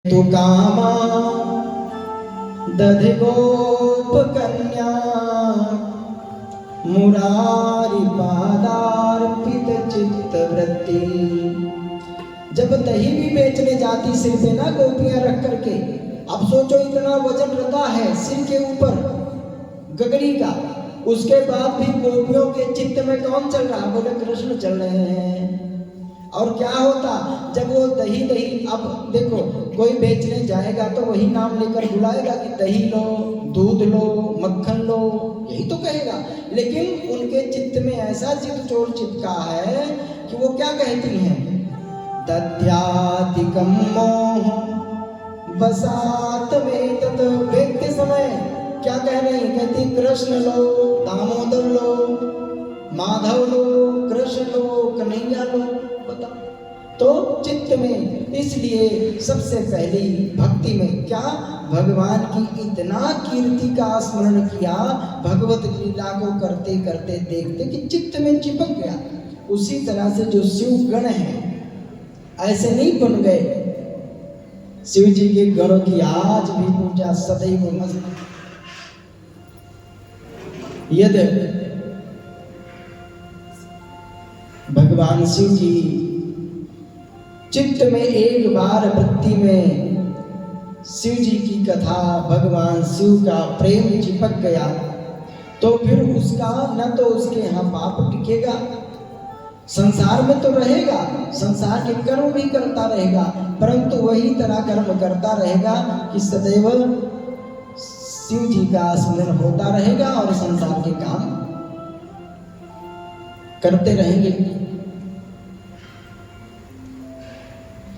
तु कामा दधि गोप कन्या मुरारी पादार्पित चित्त वृत्ति। जब दही भी बेचने जाती सिर पे ना गोपियां रख करके, अब सोचो इतना वजन रहता है सिर के ऊपर गगरी का, उसके बाद भी गोपियों के चित्त में कौन चल रहा? बोले कृष्ण चल रहे हैं। और क्या होता जब वो दही अब देखो कोई बेचने जाएगा तो वही नाम लेकर बुलाएगा कि दही लो, दूध लो, मक्खन लो, यही तो कहेगा। लेकिन उनके चित्त में ऐसा चित्त चोर चिपका है कि वो क्या कहती हैं? दध्यातिकम मोह बसात में तत। बेचते समय क्या कह रही? कहती कृष्ण लो, दामोदर लो, माधव लो, कृष्ण लो, कन्हैया लो। बता तो चित्त में, इसलिए सबसे पहली भक्ति में क्या भगवान की इतना कीर्ति का स्मरण किया, भगवत लीला को करते करते देखते कि चित्त में चिपक गया। उसी तरह से जो शिव गण है ऐसे नहीं बन गए, शिव जी के गणों की आज भी पूजा सदैव मस्त। यदि भगवान शिव की चित्त में एक बार वृत्ति में शिव जी की कथा, भगवान शिव का प्रेम चिपक गया तो फिर उसका न तो उसके यहाँ पाप टिकेगा, संसार में तो रहेगा, संसार के कर्म भी करता रहेगा, परंतु वही तरह कर्म करता रहेगा कि सदैव शिव जी का स्मरण होता रहेगा और संसार के काम करते रहेंगे।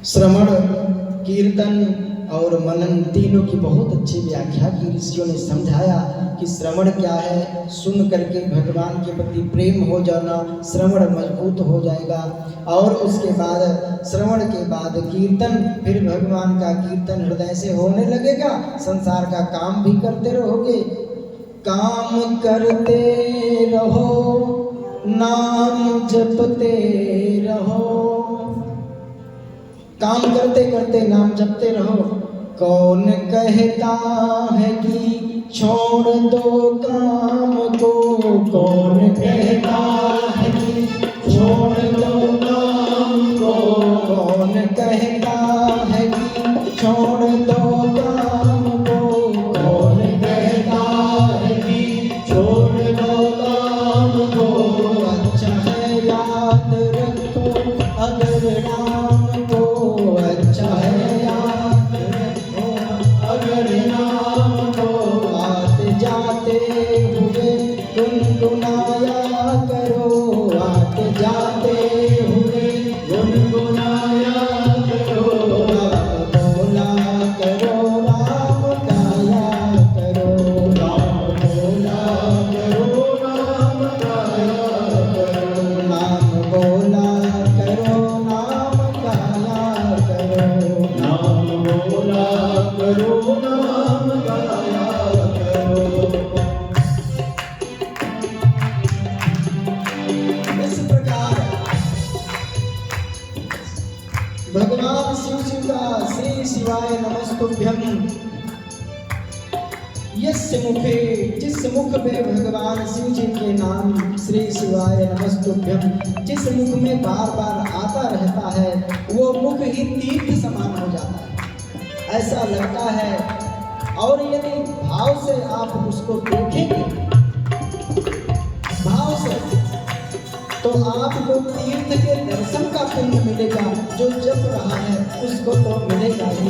श्रवण, कीर्तन और मनन तीनों की बहुत अच्छी व्याख्या की ऋषियों ने समझाया कि श्रवण क्या है, सुन करके भगवान के प्रति प्रेम हो जाना, श्रवण मजबूत हो जाएगा। और उसके बाद श्रवण के बाद कीर्तन, फिर भगवान का कीर्तन हृदय से होने लगेगा, संसार का काम भी करते रहोगे। काम करते रहो, नाम जपते रहो। काम करते करते नाम जपते रहो। कौन कहता है कि छोड़ दो काम को? कौन कहता है कि छोड़ दो काम को? कौन कहता है कि छोड़ दो काम को? कौन कहता है कि छोड़ दो काम को? अच्छा है याद रखो अगर नाम को, अच्छा है याद रखो अगर नाम को। आते जाते हुए गुनगुनाया करो, आते जाते हुए गुनगुनाया करो। राम बोला करो, राम गाया करो, राम बोला करो, राम गाया करो। नाम बोला करो, नाम गाया करो, नाम बोला करो, नाम गाया करो। इस प्रकार भगवान शिव जी का श्री शिवाय नमस्तुभ्यम, यस्य मुखे, जिस मुख पे भगवान शिव जी के नाम श्री शिवाय नमस्तुभ्यम जिस मुख में बार बार आता रहता है, वो मुख ही तीर्थ समान हो जाता है, ऐसा लगता है। और यदि भाव से आप उसको देखेंगे, भाव से, तो आपको तीर्थ के दर्शन का पुण्य मिलेगा। जो जप रहा है उसको तो मिलेगा ही।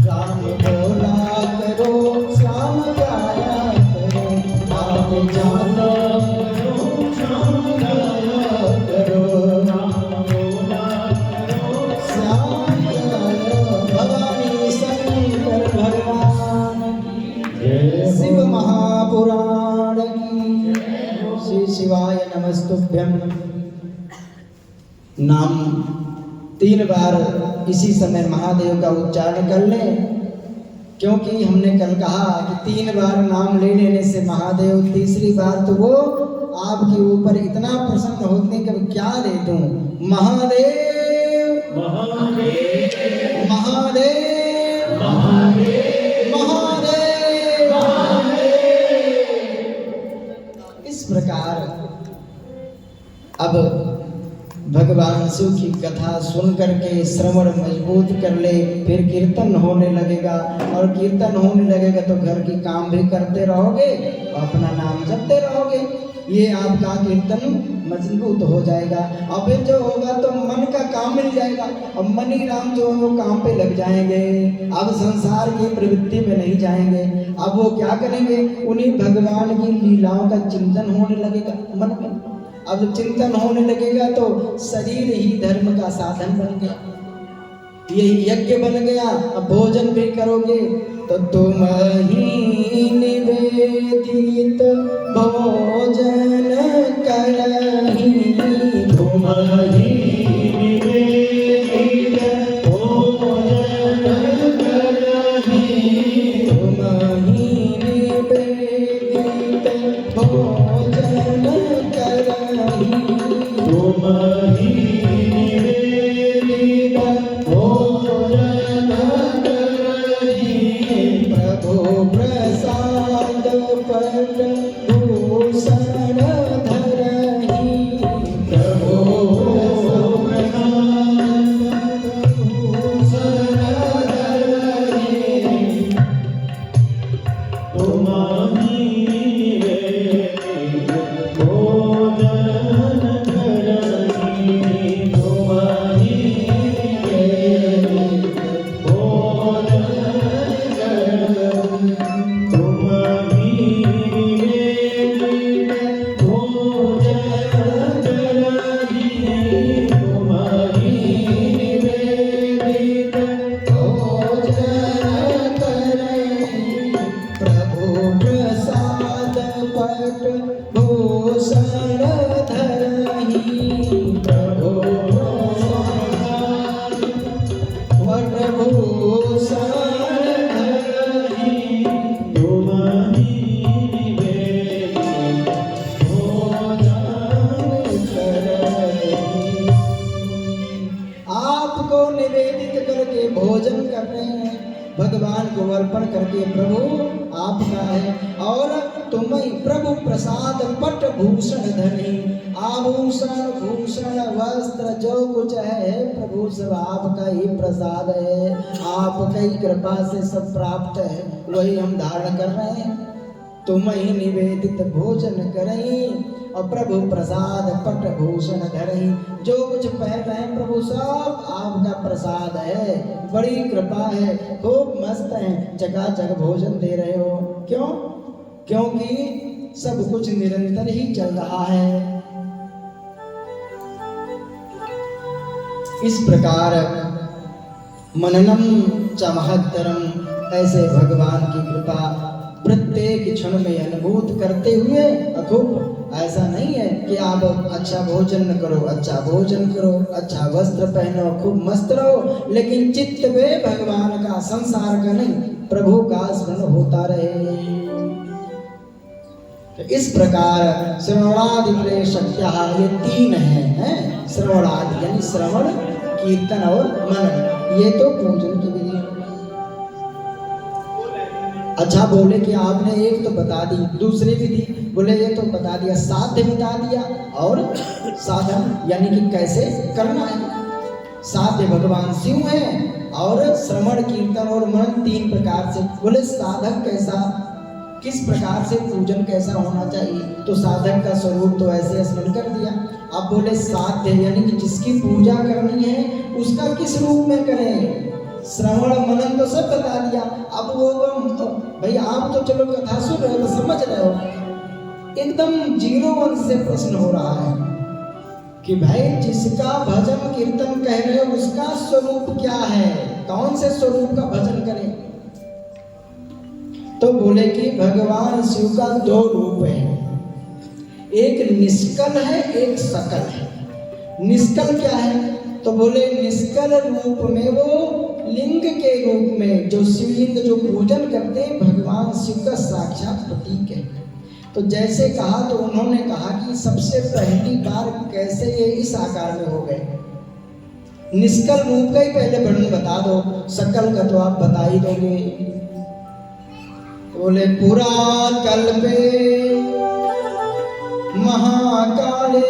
राम बोला करो, श्याम गाया करो, आते जाना करो, श्याम गाया करो। राम बोला करो, श्याम गाया। भवानी शंकर भगवान की, शिव महापुराण की। श्री शिवाय नमस्तुभ्यम नाम 3 बार इसी समय महादेव का उच्चारण कर लें, क्योंकि हमने कल कहा कि 3 बार नाम ले लेने से महादेव, तीसरी बार तो वो आपके ऊपर इतना प्रसन्न होते हैं कि क्या दे दूं। महादेव महादेव महादेव महादेव महादेव। इस प्रकार अब भगवान शिव की कथा सुन करके श्रवण मजबूत कर ले, फिर कीर्तन होने लगेगा, और कीर्तन होने लगेगा तो घर की काम भी करते रहोगे और अपना नाम जपते रहोगे। ये आपका कीर्तन मजबूत हो जाएगा, और फिर जो होगा तो मन का काम मिल जाएगा, और मन ही राम जो है वो काम पे लग जाएंगे। अब संसार की प्रवृत्ति में नहीं जाएंगे। अब वो क्या करेंगे, उन्हीं भगवान की लीलाओं का चिंतन होने लगेगा मन में। अब जब चिंतन होने लगेगा तो शरीर ही धर्म का साधन बन गया, यही यज्ञ बन गया। अब भोजन भी करोगे तो तुम ही निवेदित भोजन करही, तुम ही निवेदित भोजन करही, तुम ही निवेदित भोजन करही, तुम ही निवेदित भोजन करही, प्रभु प्रसाद पट भूषण धरही, प्रभु प्रसाद भूषण धरही, तुम ही निवेदित भोजन करही, तुम ही निवेदित भोजन करही, तुम ही निवेदित भोजन करही, तुम ही निवेदित भोजन करही, प्रभु प्रसाद पट भूषण धरही, प्रभु प्रसाद पट भूषण धरही, तुम ही निवेदित भोजन करही। आपको निवेदित करके भोजन कर रहे हैं, भगवान को अर्पण करके प्रभु आपका है, और तुम्हें प्रभु प्रसाद पट भूषण धरी, आभूषण भूषण वस्त्र जो कुछ है प्रभु सब आपका ही प्रसाद है, आपका ही कृपा से सब प्राप्त है, वही हम धारण कर रहे हैं। तुम ही निवेदित भोजन करही और प्रभु प्रसाद पट भूषण धरही, जो कुछ पहन रहे हैं प्रभु सब आपका प्रसाद है, बड़ी कृपा है, खूब मस्त है, चकाचक भोजन दे रहे हो। क्यों? क्योंकि सब कुछ निरंतर ही चल रहा है। इस प्रकार मननम च महत्तरम, ऐसे भगवान की कृपा प्रत्येक क्षण में अनुभूत करते हुए, खूब ऐसा नहीं है कि आप अच्छा भोजन करो, अच्छा भोजन करो, अच्छा वस्त्र पहनो, खूब मस्त रहो, लेकिन चित्त में भगवान का, संसार का नहीं, प्रभु का स्मरण होता रहे। तो इस प्रकार श्रवणादि शक्तियां ये 3 हैं, श्रवणादि यानी श्रवण, कीर्तन और मनन, ये तो पूजन की विधि। अच्छा बोले कि आपने एक तो बता दी, दूसरी विधि बोले ये तो बता दिया, साध्य बता दिया, और साधन यानी कि कैसे करना है। साध्य भगवान शिव है, और श्रवण कीर्तन और मनन 3 प्रकार से। बोले साधक कैसा, किस प्रकार से पूजन कैसा होना चाहिए, तो साधक का स्वरूप तो ऐसे स्मरण कर दिया। अब बोले साध्य यानी कि जिसकी पूजा करनी है उसका किस रूप में करें, श्रवण मनन तो सब बता दिया। अब वो तो भाई आप तो चलो कथा सुन रहे हो, समझ रहे हो, एकदम 0-1 से प्रश्न हो रहा है कि भाई जिसका भजन कीर्तन कह रहे हो उसका स्वरूप क्या है, कौन से स्वरूप का भजन करें। तो बोले कि भगवान शिव का 2 रूप है, एक निष्कल है, एक सकल है। निष्कल क्या है, तो बोले निष्कल रूप में, वो लिंग के रूप में, जो शिवलिंग जो पूजन करते हैं भगवान शिव का साक्षात प्रतीक है। तो जैसे कहा तो उन्होंने कहा कि सबसे पहली बार कैसे ये इस आकार में हो गए। निष्कल रूप का ही पहले वर्णन बता दो, सकल का तो आप बता ही दोगे। बोले पुरा कल्पे महाकाले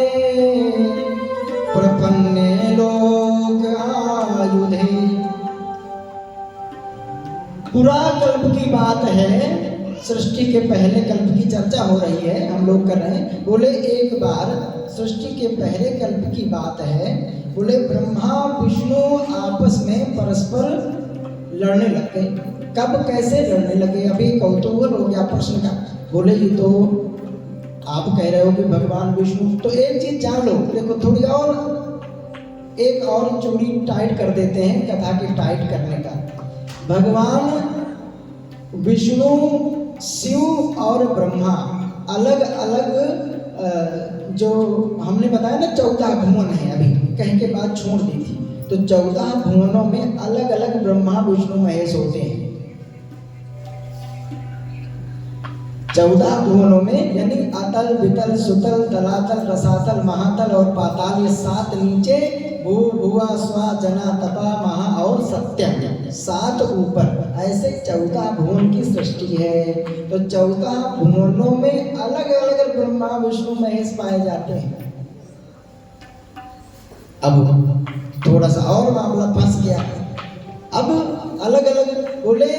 प्रपन्ने लोक आयुधे। पुरा कल्प की बात है, सृष्टि के पहले कल्प की चर्चा हो रही है, हम लोग कर रहे हैं। बोले एक बार सृष्टि के पहले कल्प की बात है। बोले ब्रह्मा विष्णु आपस में परस्पर लड़ने लग गए। कब कैसे लड़ने लगे, अभी कौतूहल हो गया प्रश्न का। बोले ये तो आप कह रहे हो कि भगवान विष्णु, तो एक चीज जान लो, देखो थोड़ी और एक और चूड़ी टाइट कर देते हैं कथा के टाइट करने का। भगवान विष्णु, शिव और ब्रह्मा अलग अलग, जो हमने बताया ना 14 भुवन है, अभी कहीं के बाद छोड़ दी थी, तो 14 भुवनों में अलग अलग ब्रह्मा विष्णु महेश होते हैं। 14 भुवनों में यानी अतल वितल सुतल तलातल रसातल महातल और पाताल, ये 7 नीचे, भू भुआ स्वा जना तपा महा और सत्यम, 7 ऊपर, ऐसे 14 भुवन की सृष्टि है। तो 14 भुवनों में अलग अलग ब्रह्मा विष्णु महेश पाए जाते हैं। अब थोड़ा सा और मामला फंस गया। अब अलग अलग बोले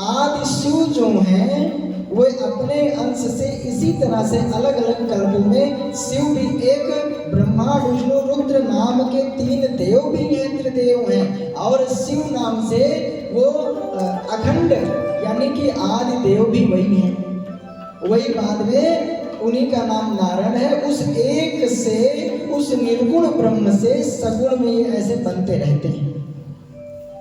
आदि शिव जो हैं वो अपने अंश से इसी तरह से अलग अलग कल्पों में, शिव भी एक, ब्रह्मा विष्णु रुद्र नाम के 3 देव भी हैं, त्रिदेव हैं, और शिव नाम से वो अखंड यानी कि आदि देव भी वही हैं। वही बाद में उन्हीं का नाम नारायण है। उस एक से, उस निर्गुण ब्रह्म से सगुण में ये ऐसे बनते रहते हैं।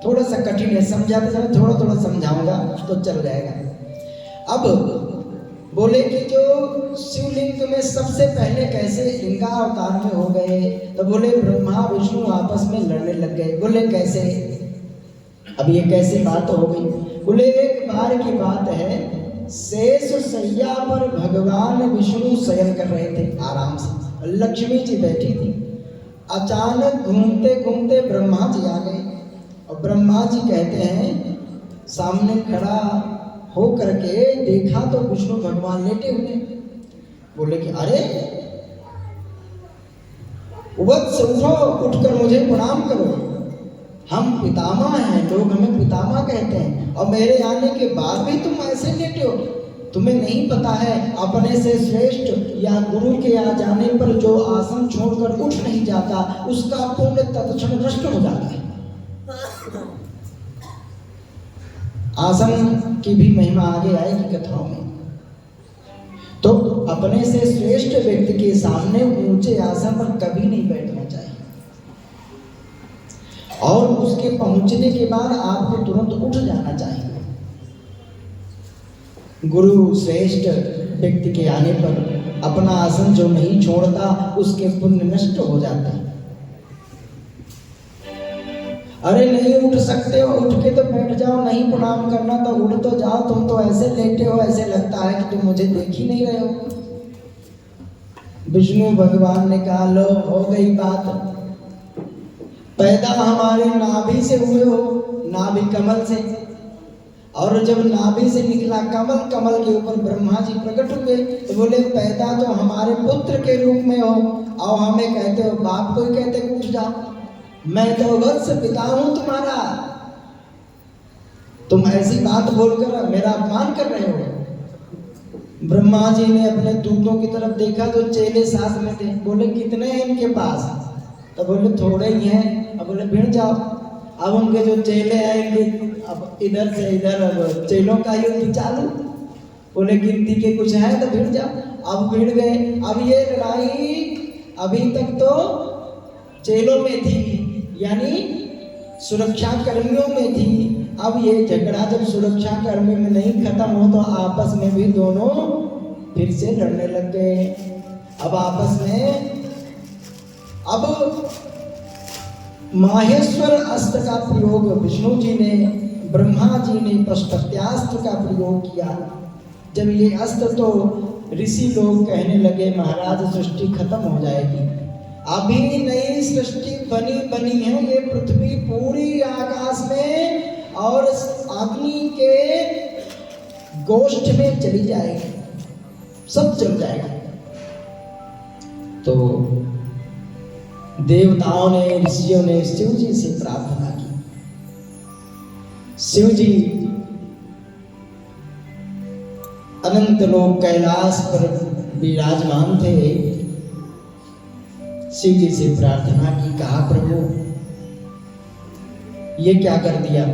थोड़ा सा कठिन है, समझाते समय थोड़ा थोड़ा समझाऊंगा तो चल जाएगा। अब बोले कि जो शिवलिंग में सबसे पहले कैसे लिंगावतार में हो गए, तो बोले ब्रह्मा विष्णु आपस में लड़ने लग गए। बोले कैसे, अब ये कैसे बात हो गई। बोले एक बार की बात है, शेष शैया पर भगवान विष्णु शयन कर रहे थे आराम से, लक्ष्मी जी बैठी थी। अचानक घूमते घूमते ब्रह्मा जी आ गए, और ब्रह्मा जी कहते हैं, सामने खड़ा हो करके देखा तो विष्णु भगवान लेटे हुए। बोले कि अरे वत्स उठो, उठकर मुझे प्रणाम करो, हम पितामह हैं, लोग हमें पितामह कहते हैं, और मेरे आने के बाद भी तुम ऐसे लेटे हो। तुम्हें नहीं पता है अपने से श्रेष्ठ या गुरु के आ जाने पर जो आसन छोड़कर उठ नहीं जाता उसका पुण्य तत्क्षण नष्ट हो जाता है। आसन की भी महिमा आगे आएगी कथाओं में। तो अपने से श्रेष्ठ व्यक्ति के सामने ऊंचे आसन पर कभी नहीं बैठना चाहिए, और उसके पहुंचने के बाद आपको तुरंत उठ जाना चाहिए। गुरु श्रेष्ठ व्यक्ति के आने पर अपना आसन जो नहीं छोड़ता उसके पुण्य नष्ट हो जाते हैं। अरे नहीं उठ सकते हो, उठ के तो बैठ जाओ, नहीं प्रणाम करना तो उठ तो जाओ, तुम तो ऐसे लेटे हो, ऐसे लगता है कि तुम मुझे देख ही नहीं रहे हो। विष्णु भगवान ने कहा, लो हो गई बात, पैदा हमारे नाभि से हुए हो, नाभि कमल से, और जब नाभि से निकला कमल, कमल के ऊपर ब्रह्मा जी प्रकट हुए, तो बोले पैदा तो हमारे पुत्र के रूप में हो, और हमें कहते हो बाप को ही कहते उठ जाओ, मैं तो वत्स पिता हूं तुम्हारा, तुम ऐसी बात बोलकर मेरा अपमान कर रहे हो। ब्रह्मा जी ने अपने दूतों की तरफ देखा तो चेले साथ में थे। बोले कितने हैं इनके पास, तो बोले थोड़े ही हैं। अब बोले भिड़ जाओ। अब उनके जो चेले आएंगे, अब इधर से इधर, अब चेलों का युद्ध चालू। बोले गिनती के कुछ है तो भिड़ जाओ। अब भिड़ गए। अब ये लड़ाई अभी तक तो चेलों में थी, यानी सुरक्षा कर्मियों में थी। अब ये झगड़ा जब सुरक्षा कर्मी में नहीं खत्म हो तो आपस में भी दोनों फिर से लड़ने लग गए। अब आपस में अब माहेश्वर अस्त्र का प्रयोग विष्णु जी ने, ब्रह्मा जी ने प्रस्तुत्यास्त्र का प्रयोग किया। जब ये अस्त्र तो ऋषि लोग कहने लगे महाराज सृष्टि खत्म हो जाएगी, अभी नई सृष्टि बनी है, ये पृथ्वी पूरी आकाश में और अग्नि के गोष्ठ में चली जाएगी, सब चल जाएगा। तो देवताओं ने, ऋषियों ने शिव जी से प्रार्थना की। शिव जी अनंत लोक कैलाश पर विराजमान थे। शिव जी से प्रार्थना की, कहा प्रभु ये क्या कर दिया,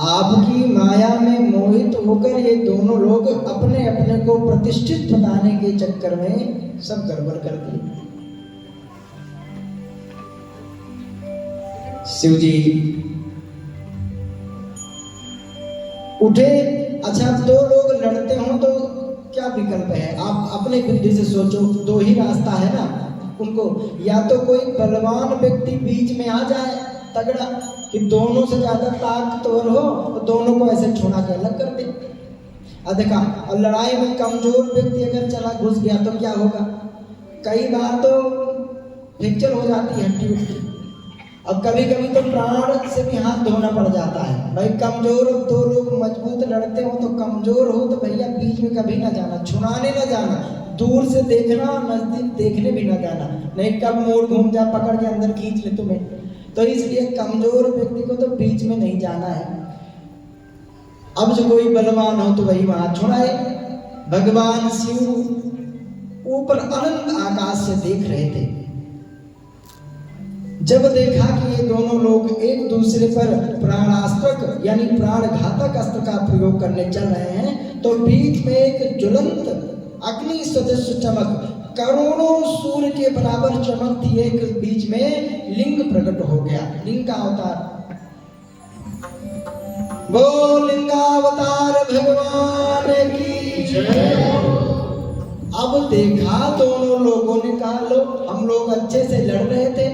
आपकी माया में मोहित होकर ये दोनों लोग अपने अपने को प्रतिष्ठित बनाने के चक्कर में सब गड़बड़ कर दिए। शिव जी उठे, अच्छा दो लोग लड़ते हो तो क्या विकल्प है, आप अपने बुद्धि से सोचो, दो ही रास्ता है ना उनको, या तो कोई बलवान व्यक्ति बीच में आ जाए तगड़ा कि दोनों से ज्यादा ताकतवर हो तो दोनों को ऐसे छुड़ा के अलग कर दे। देखा, और लड़ाई में कमजोर व्यक्ति अगर चला घुस गया तो क्या होगा, कई बार तो फ्रैक्चर हो जाती है हड्डी उड्डी, और कभी कभी तो प्राण से भी हाथ धोना पड़ जाता है। भाई कमजोर दो लोग मजबूत लड़ते हो तो कमजोर हो तो भैया बीच में कभी ना जाना, छुड़ाने ना जाना, दूर से देखना, नजदीक देखने भी ना जाना, नहीं कब मोड़ घूम जा पकड़ के अंदर खींच ले तुम्हें। तो इसलिए कमजोर व्यक्ति को तो बीच में नहीं जाना है। अब जो कोई बलवान हो तो वही वहां छुड़ाए। भगवान शिव ऊपर अनंत आकाश से देख रहे थे। जब देखा कि ये दोनों लोग एक दूसरे पर प्राणास्त्र यानी प्राण घातक अस्त्र का प्रयोग करने चल रहे हैं, तो बीच में एक ज्वलंत अग्नि सदृश चमक, करोड़ों सूर्य के बराबर चमकती एक बीच में लिंग प्रकट हो गया। लिंग का अवतार, वो लिंगावतार भगवान की जय। अब देखा दोनों लोगों ने कहा, लो हम लोग अच्छे से लड़ रहे थे,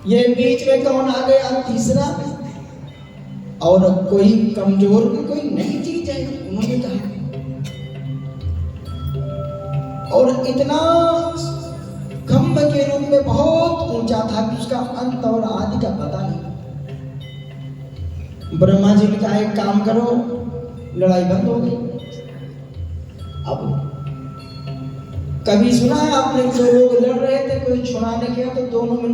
ये बीच में कौन आ गया तीसरा, और कोई कमजोर भी कोई नई चीज है उन्होंने कहा। और इतना खंभ के रूप में बहुत ऊंचा था कि उसका अंत और आदि का पता नहीं। ब्रह्मा जी ने कहा एक काम करो, लड़ाई बंद हो गई। अब कभी सुना है आपने, जो लोग लड़ रहे थे कोई छुड़ाने गया तो दोनों मिलकर